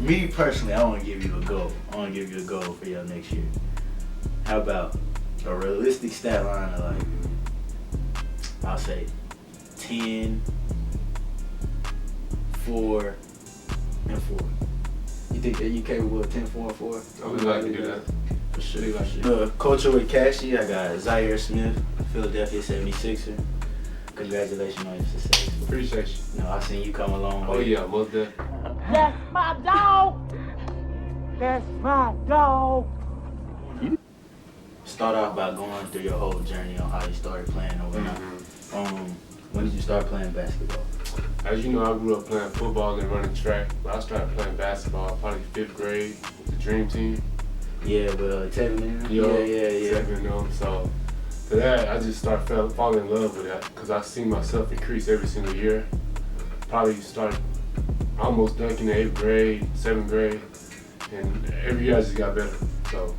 Me personally, I want to give you a goal. I want to give you a goal for your next year. How about a realistic stat line of like, I'll say 10, 4, and 4. You think that you capable of 10, 4, and 4? I would like to do that. For sure. Culture with Cashy, I got Zhaire Smith, Philadelphia 76er. Congratulations on your success. Appreciate you. No, I seen you come a long way. Oh yeah, most definitely. That's my dog. That's my dog. Start off by going through your whole journey on how you started playing or whatnot. When did you start playing basketball? As you know, I grew up playing football and running track, but I started playing basketball probably 5th grade with the Dream Team. Yeah, but Tevin. Yeah. Tevin, so to that, I just started falling in love with that because I seen myself increase every single year. Probably started almost dunking in 8th grade, 7th grade, and every year I just got better. So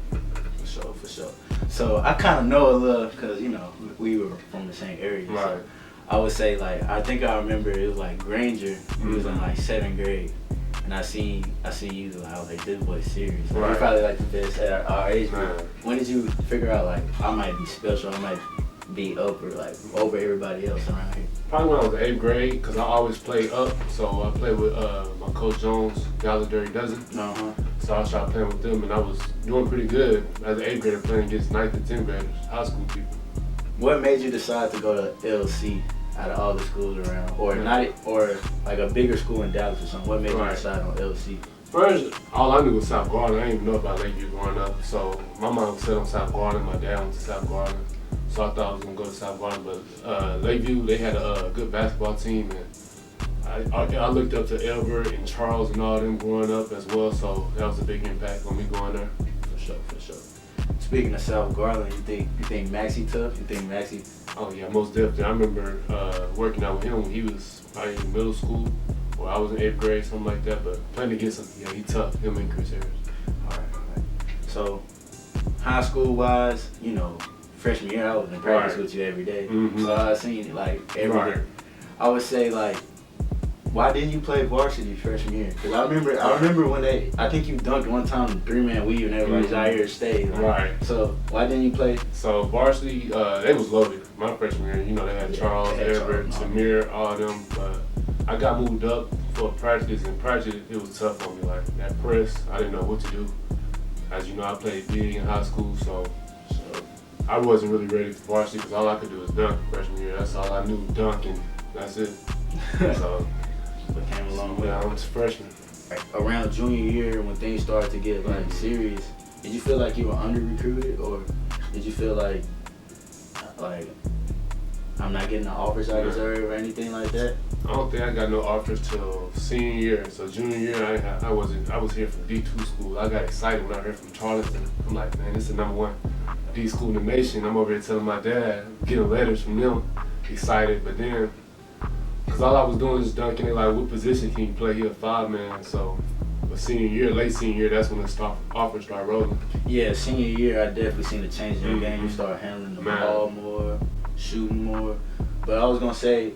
For sure. So I kind of know a little because we were from the same area. Right. So I would say like I think I remember it was like Granger. He was in like 7th grade, and I seen you. I was like, this boy's serious. Like, Right. You're probably like the best at our age group. Man. When did you figure out like I might be special? I might be over everybody else around here? Probably when I was in 8th grade because I always played up. So I played with my coach Jones, Garland dozen. So I started playing with them, and I was doing pretty good as an 8th grader playing against 9th and 10th graders, high school people. What made you decide to go to LC out of all the schools around, or like a bigger school in Dallas or something? What made you decide on LC? First, all I knew was South Garland. I didn't even know about Lakeview growing up. So my mom said on South Garland, my dad went to South Garland. So I thought I was gonna go to South Garland, but Lakeview, they had a good basketball team, and I looked up to Elbert and Charles and all them growing up as well. So that was a big impact on me going there. For sure. Speaking of South Garland, you think Maxie tough? You think Maxie? Oh yeah, most definitely. I remember working out with him when he was probably in middle school, or I was in 8th grade, something like that. But playing against him, yeah, he tough. Him and Chris Harris. All right. So, high school wise, freshman year I was in practice with you every day. So I seen like every day. I would say like, why didn't you play varsity freshman year? Because I remember when I think you dunked one time 3-man weave and everybody's out here stayed. Right. So why didn't you play? So varsity, they was loaded. My freshman year, they had Charles, Everett, Samir, all of them. But I got moved up for practice, and practice it was tough on me. Like that press, I didn't know what to do. As you know, I played big in high school, so I wasn't really ready for varsity because all I could do was dunk freshman year. That's all I knew, dunk, and that's it. So. But came a long way. Yeah, I was a freshman. Around junior year, when things started to get like serious, did you feel like you were under recruited, or did you feel like I'm not getting the offers I deserve or anything like that? I don't think I got no offers till senior year. So junior year, I was here from D2 school. I got excited when I heard from Charleston. I'm like, man, this is the #1 D school in the nation. I'm over here telling my dad, getting letters from them, excited. But then, because all I was doing is dunking it, like, what position can you play here, 5-man? So, but late senior year, that's when the offers start rolling. Yeah, senior year, I definitely seen a change in your game. You start handling the ball more, shooting more. But I was going to say,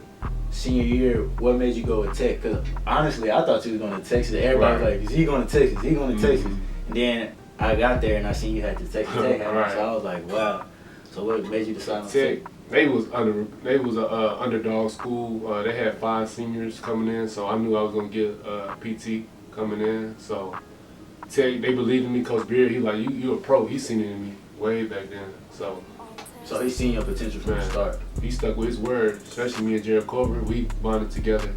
senior year, what made you go with Tech? Because honestly, I thought you was going to Texas. Everybody was like, is he going to Texas? Is he going to Texas? And then I got there and I seen you had the Texas Tech hat. So I was like, wow. So what made you decide on Tech? They was a underdog school. They had 5 seniors coming in, so I knew I was gonna get PT coming in. So Tech, they believed in me. Coach Beard, he like, you a pro. He seen it in me way back then. So he seen your potential from the start. He stuck with his word, especially me and Jared Culver. We bonded together.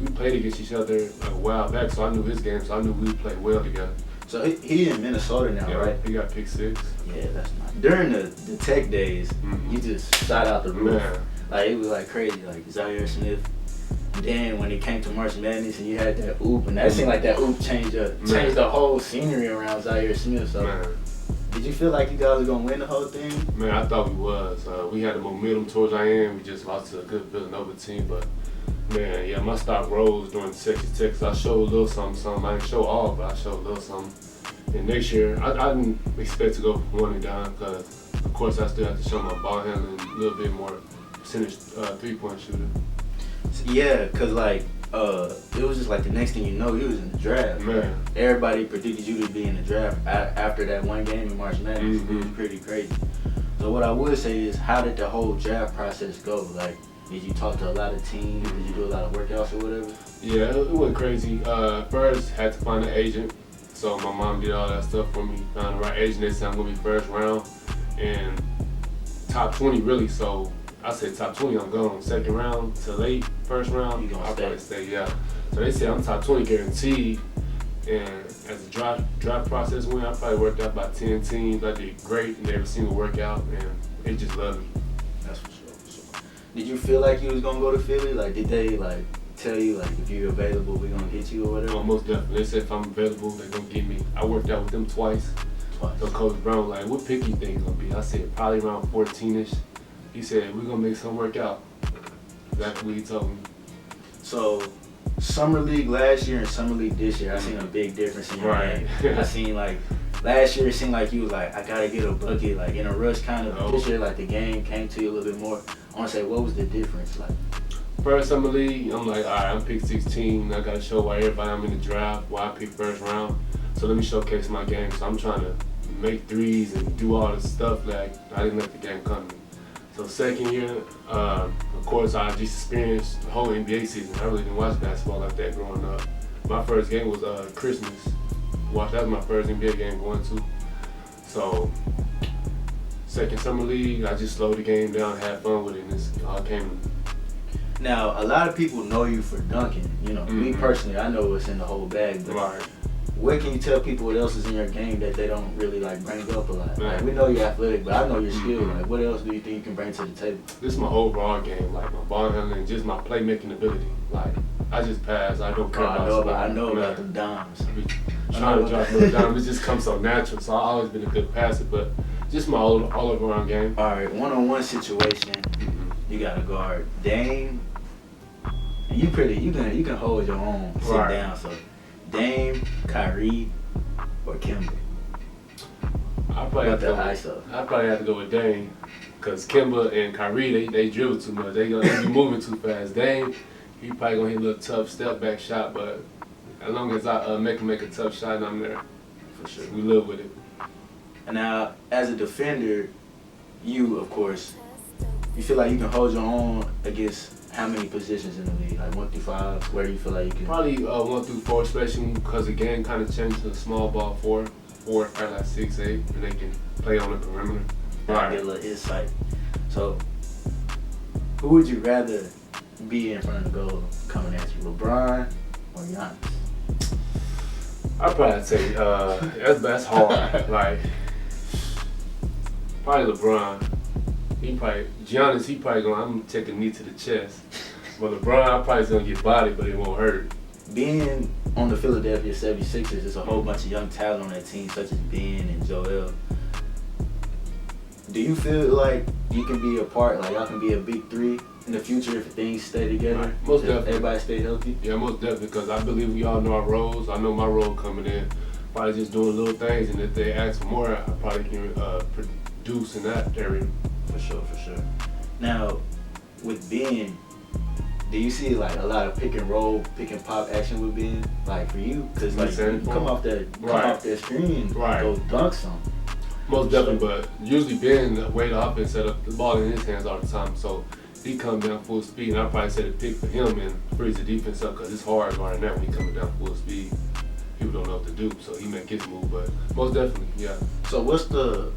We played against each other like a while back, so I knew his game, so I knew we would play well together. So he in Minnesota now, right? He got pick 6. Yeah, that's nice. During the Tech days, you just shot out the roof. Man. Like, it was like crazy, like Zhaire Smith. And then when it came to March Madness and you had that oop, and that seemed like that oop changed the whole scenery around Zhaire Smith. So did you feel like you guys were going to win the whole thing? Man, I thought we was. We had the momentum towards Ian. We just lost to a good Villanova team, but man, yeah, my stock rose during Texas. I showed a little something. I didn't show all, but I showed a little something. And next year, I didn't expect to go from 1 and down because, of course, I still have to show my ball handling, a little bit more percentage 3-point shooter. Yeah, because like it was just like the next thing you know, you was in the draft. Man. Everybody predicted you to be in the draft after that one game in March Madness. It was pretty crazy. So what I would say is, how did the whole draft process go? Like, did you talk to a lot of teams? Did you do a lot of workouts or whatever? Yeah, it went crazy. First, had to find an agent. So my mom did all that stuff for me. Found the right agent. They said I'm gonna be first round and top 20 really. So I said top 20, I'm going. Second round to late first round, I'll probably stay. Yeah. So they said I'm top 20 guaranteed. And as the draft process went, I probably worked out about 10 teams. I did great in every single workout, and they just loved me. That's for sure. Did you feel like you was gonna go to Philly? Like, did they like tell you like if you're available, we're gonna get you or whatever? Oh, most definitely. They said if I'm available, they're gonna get me. I worked out with them twice. So Coach Brown like, what pick you think it's gonna be? I said probably around 14ish. He said we're gonna make something work out. That's what he told me. So Summer League last year and Summer League this year, I seen a big difference in your game. I seen like last year it seemed like you was like, I gotta get a bucket, like in a rush kind of. This year like the game came to you a little bit more. I wanna say, what was the difference like? First Summer League, I'm like, all right, I'm picked 16. I gotta show why everybody I'm in the draft, why I picked first round. So let me showcase my game. So I'm trying to make threes and do all this stuff that I didn't let the game come to me. So second year, of course, I just experienced the whole NBA season. I really didn't watch basketball like that growing up. My first game was Christmas. That was my first NBA game going to. So second Summer League, I just slowed the game down, had fun with it, and it all came to me. Now, a lot of people know you for dunking. You know, me personally, I know what's in the whole bag. But what can you tell people what else is in your game that they don't really like bring up a lot? Like, we know you're athletic, but I know you're skilled. Like, what else do you think you can bring to the table? This is my overall game, like my ball handling, just my playmaking ability. Like, I just pass. I don't care I know about them dimes. Trying to drop little dimes, it just comes so natural. So I've always been a good passer, but just my all around game. All right, one-on-one situation. You got to guard Dame. And you can hold your own, sit down. So Dame, Kyrie, or Kimba. I probably have to go with Dame, cause Kimba and Kyrie they dribble too much. They be moving too fast. Dame, he probably gonna hit a little tough step back shot, but as long as I make him make a tough shot, and I'm there. For sure, we live with it. And now, as a defender, you of course, you feel like you can hold your own against how many positions in the league? Like 1 through 5? Where do you feel like you can? Probably 1 through 4, especially because the game kind of changed to a small ball 4, probably like 6, 8, and they can play on the perimeter. Get a little insight. So, who would you rather be in front of the goal coming at you, LeBron or Giannis? I'd probably say that's hard. Like probably LeBron. Giannis, he probably gonna, I'm gonna take a knee to the chest. But LeBron, I probably gonna get bodied, but it won't hurt. Being on the Philadelphia 76ers, there's a whole bunch of young talent on that team, such as Ben and Joel. Do you feel like you can be a part, like y'all can be a big three in the future if things stay together? Most definitely. Everybody stay healthy? Yeah, most definitely, because I believe we all know our roles. I know my role coming in. Probably just doing little things, and if they ask for more, I probably can produce in that area. For sure. Now, with Ben, do you see like a lot of pick and roll, pick and pop action with Ben? Like for you, because like you come off that screen, and go dunk some. Most definitely, but usually Ben, the way the offense set up, the ball in his hands all the time. So he comes down full speed, and I probably set a pick for him and freeze the defense up because it's hard guarding that when he coming down full speed. People don't know what to do, so he make his move. But most definitely, yeah. So what's the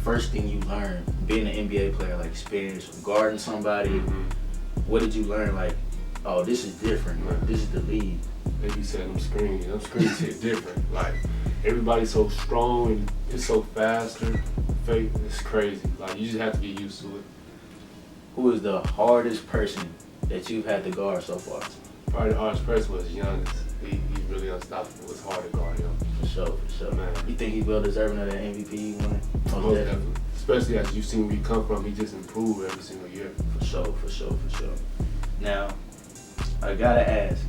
first thing you learned being an NBA player, like experience guarding somebody? What did you learn? Like, oh, this is different. Like, this is the lead. They be saying them screens hit different. Like everybody's so strong and it's so faster. Fake, it's crazy. Like you just have to get used to it. Who is the hardest person that you've had to guard so far? Probably the hardest person was Giannis. He's really unstoppable. It's hard to guard him. For sure. Man. You think he's well deserving of that MVP he won? Most definitely. Especially as you've seen where he come from, he just improved every single year. For sure. Now, I gotta ask,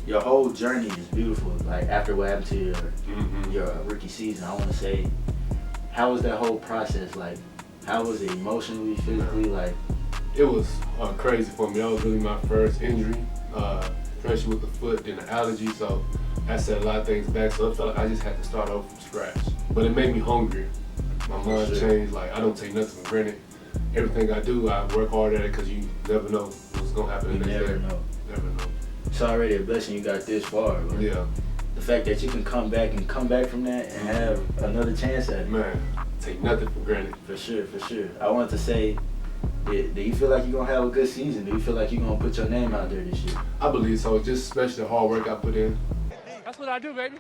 your whole journey is beautiful. Like after what happened to your rookie season, I want to say, how was that whole process? Like, how was it emotionally, physically? Like, it was crazy for me. That was really my first injury, especially with the foot, then the allergy. So that set a lot of things back. So it felt like I just had to start over from scratch. But it made me hungry. My mind changed. Like, I don't take nothing for granted. Everything I do, I work hard at it because you never know what's gonna happen the next day. Never know. Never know. It's already a blessing you got this far. But Yeah. the fact that you can come back from that and have another chance at it. Man, take nothing for granted. For sure, for sure. I wanted to say, do you feel like you're gonna have a good season? Do you feel like you're gonna put your name out there this year? I believe so, just especially the hard work I put in. That's what I do, baby.